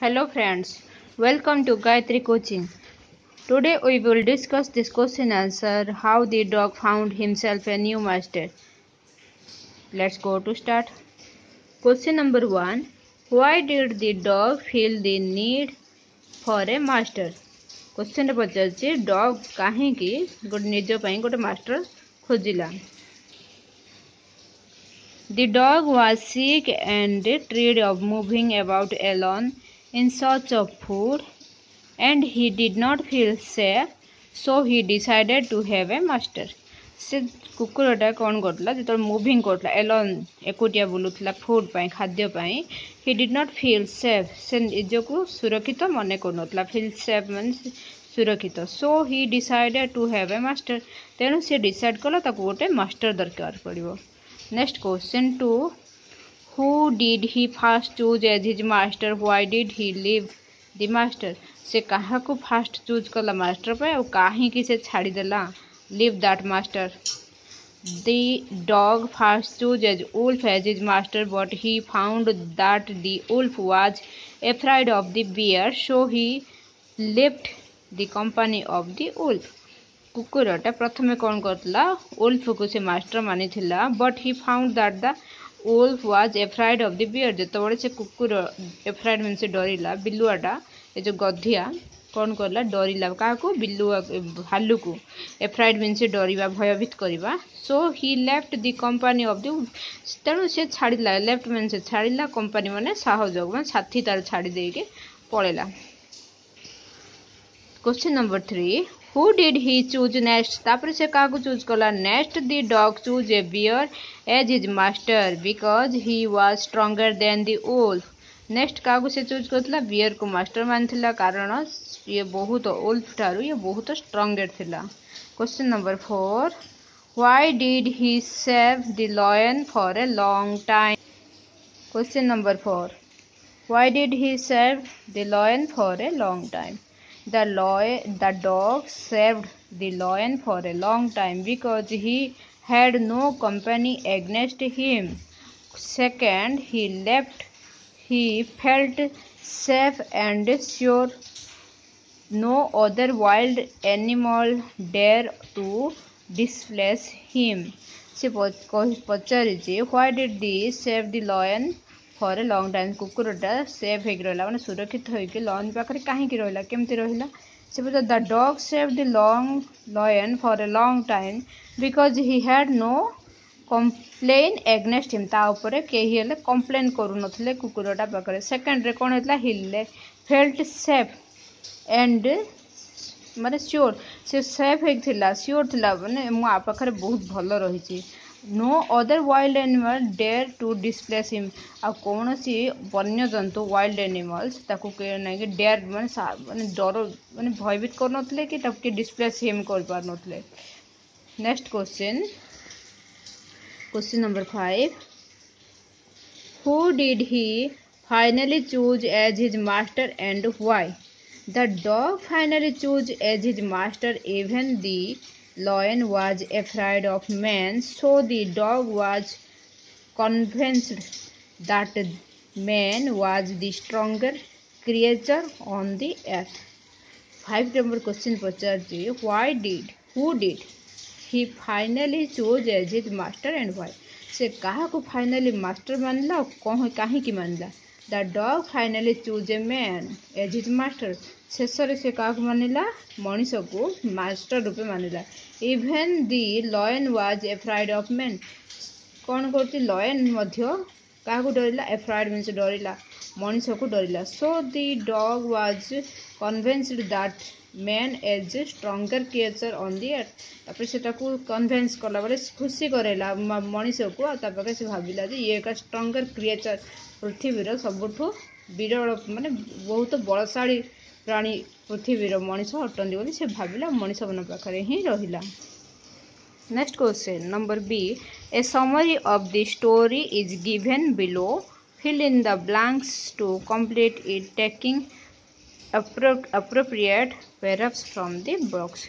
Hello friends, welcome to Gayatri Coaching. Today we will discuss this question answer how the dog found himself a new master. Let's go to start. Question number 1. Why did the dog feel the need for a master? Question Pachar dog कहीं निज गोटे master खोजिला. The dog was sick and tired of moving about alone in search of food, and he did not feel safe, so he decided to have a master. से कुकुरटा कौन करला जो moving करला Elon एकुटिया बुलूला food पाई खाद्य पाई he did not feel safe से निजको सुरक्षित मन कर फील सेफ मान सुरक्षित so he decided to have a master तेणु से डिसाइड कला ताको गोटे मास्टर दरकार पड़िबो. Next question 2. Who did he first choose as his master why did he leave the master से कहा को फास्ट चूज कला मास्टर पे और कहीं से छाड़ीदेला leave that master. The dog first choose as wolf as his master but he found that the wolf was afraid of the bear so he left the company of the wolf. कुकुरटा प्रथमे कौन करला wolf को से master मानी थिला but he found that the wolf was afraid of the bear जेतबळे से कुकुर एफ्राइड मीन से डरिला बिलुआटा ए जो गधिया कौन करला डरिला का को बिलुआ भालू को एफ्राइड मीन से डरिबा भयभीत करबा so he left the company of the wolf तेणु से छाड़ीला लेफ्ट मीन से छाड़ीला कंपनी माने सहयोग मान साथी तार छाड़ी देके पळेला. Question number 3. Who did he choose next? तापर से का को चूज कला next the dog choose a bear as his master because he was stronger than the wolf. Next का को से चूज करतला बियर को मास्टर मानथिला कारण ये बहुत वुल्फ ठारू ये बहुत स्ट्रॉन्गर थिला. Question number 4. Why did he save the lion for a long time? Question number 4. Why did he save the lion for a long time? The dog saved the lion for a long time because he had no company against him. Second, he felt safe and sure. No other wild animal dare to displace him. से पचारिजे why did he save the lion for a long time? कुकुरटा safe हो रहा मैंने सुरक्षित होकर lawn पाखे कहीं रहा केमती रहा से पचार the dog serve the lion for a long time because he had no complaint against him ताऊपर कहीं कंप्लेन करूनथिले कुकुरटा पाखे. सेकेंड रे कौन होता ही फेल्ट सेफ एंड माने श्योर से सेफ होता श्योर थिला माने मो पाखे बहुत भल रही. No other wild animal dare to displace him आ कौन सी वन्य जंतु वाइल्ड एनिमल्स ताको नहीं डेयर माने डर माने भयभीत कर कि डिस्प्लेस हिम कर पार नथले. Next question number 5. Who did he finally choose as his master and why? The dog finally chose as his master even the lion was afraid of man, so the dog was convinced that man was the stronger creature on the earth. 5 number question पचारती who did he finally chose as his master and why? से कहा को finally master मानला कहीं की मानला. The dog finally chose a man as his master. शेषर से क्या मानिला मनीष को मास्टर रूपे मानिला. Even the lion was afraid of man कौन करती लयन क्या डरला एफ्राइड मीन डरला मनीष को डरला. So the dog was convinced that man as stronger creature on the earth. तापर से कन्विंस कला बेले खुशी करेला मनीष को तापर से भाविला ये एक स्ट्रॉन्गर क्रिएचर पृथ्वीर सबुठू विरल माने बहुत बलशाली प्राणी पृथ्वीर मनीष अटंती बोली से भाविला मनीष मन पाखे ही रहिला. Next question number B. A summary of the story is given below. Fill in the blanks to complete it taking appropriate paragraphs from the box.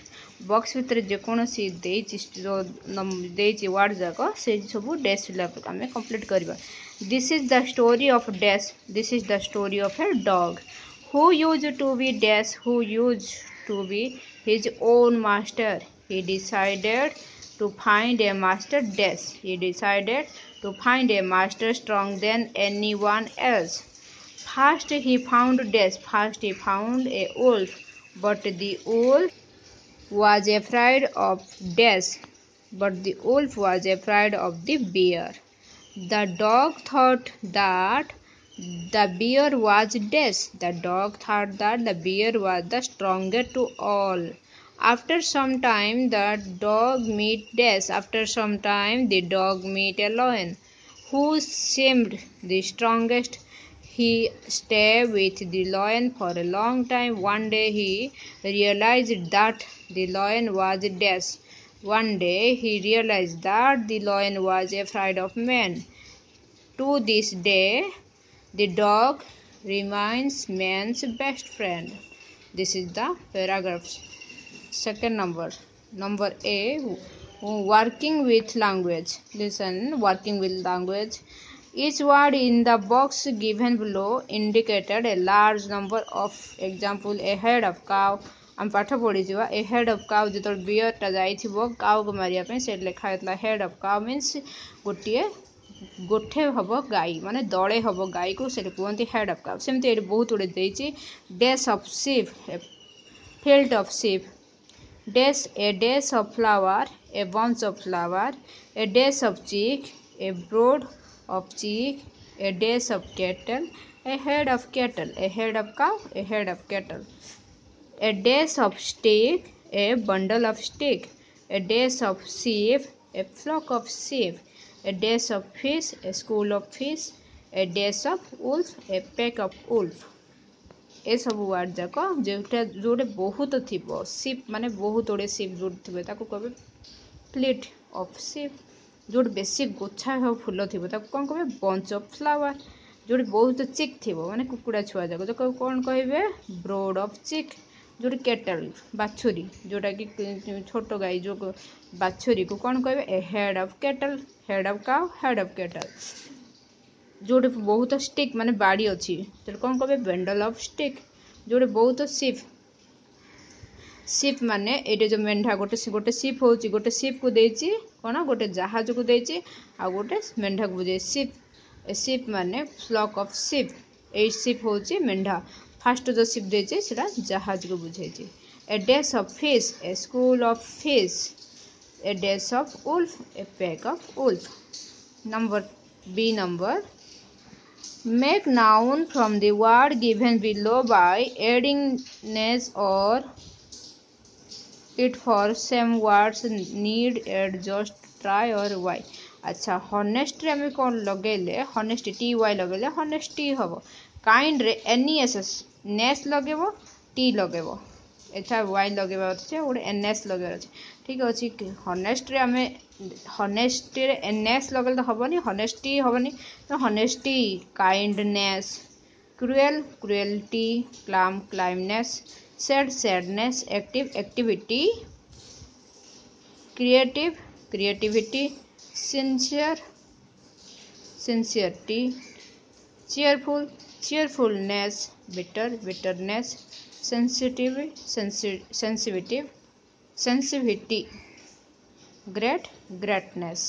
Box भितर जेकोसी देची वर्ड जाक से सब डैश फिलअप आम कंप्लीट करवा. This is the story of Dash. This is the story of a dog who used to be Dash, who used to be his own master. He decided to find a master Dash. He decided to find a master strong than anyone else. First he found Dash. First he found a wolf, but the wolf was afraid of Dash. But the wolf was afraid of the bear. The dog thought that the bear was Dash. The dog thought that the bear was the strongest to all. After some time, the dog met Dash. After some time, the dog met a lion, who seemed the strongest. He stayed with the lion for a long time. One day, he realized that the lion was Dash. One day he realized that the lion was afraid of man. To this day, the dog remains man's best friend. This is the paragraph. Second number. Number A. Working with language. Listen, working with language. Each word in the box given below indicated a large number of example. A head of cow. हम पाठ पढ़ीजा ए head of cow जो बियरटा जाइथिबो cow को मारिया पे से लिखा हैतला head of cow means गोटिए गोठे hub गाई माने दले हब गाई को से कहते हेड ऑफ काउ सेमती ये बहुत गुड़े देइछि dash of sheep field of sheep dash a dash of flower a bunch of flower a dash of chick a brood of chick a dash of cattle a head of cattle a head of cow a head of cattle a dash of stick, a bundle of stick, a dash of sheep, a flock of sheep, a dash of fish, a school of fish, a dash of wolf, a pack of wolf. ए सब word जाक जोटा जोटे बहुत थी सीप माने बहुत गुड़े सीप जो थे कहे प्लेट ऑफ सीप जो बेसी गोछा हो फूल थी कौन कहे बंच ऑफ फ्लावर जो बहुत चिक थी माने कुकुड़ा छुआ जाक जो कौन कहे ब्रोड ऑफ चिक जोटी केटल बाछुरी जोटा कि छोट गाई जो बाछुरी को कौन कहे a head of cattle head of cow head of cattle जोटे बहुत स्टिक माने बाड़ी अच्छी तो कौन कहे बेंडल ऑफ स्टिक जोटे बहुत सीप सीप माने ये जो मेंढा गोटे गोटे सीप हो गोटे सीप को देची कौन गोटे जहाज को देची आ गोटे मेंढा को बुझे सीप ए सीप माने फ्लॉक ऑफ सीप ए सीप हो मेंढा फास्ट जो सीप देचे सेटा जहाज को बुझे a dash of fish a school of fish a dash of wolf a pack of wolf number B number make noun from the word given below by adding ness or ity for same words need add just try or Y अच्छा honest आम कौन लगे honest T Y लगे हनेस्टी हम kind रे any S S नेस लगे T लगे iota y लगे गोटे एन एस लगे अच्छे ठीक अच्छे हनेस्ट आम हनेस्ट एनएस लगे तो हेनी हनेस्टी हेनी तो honesty kindness cruel cruelty calm calmness sad sadness active activity creative creativity sincere sincerity cheerful cheerfulness bitter bitterness sensitive sensitivity great greatness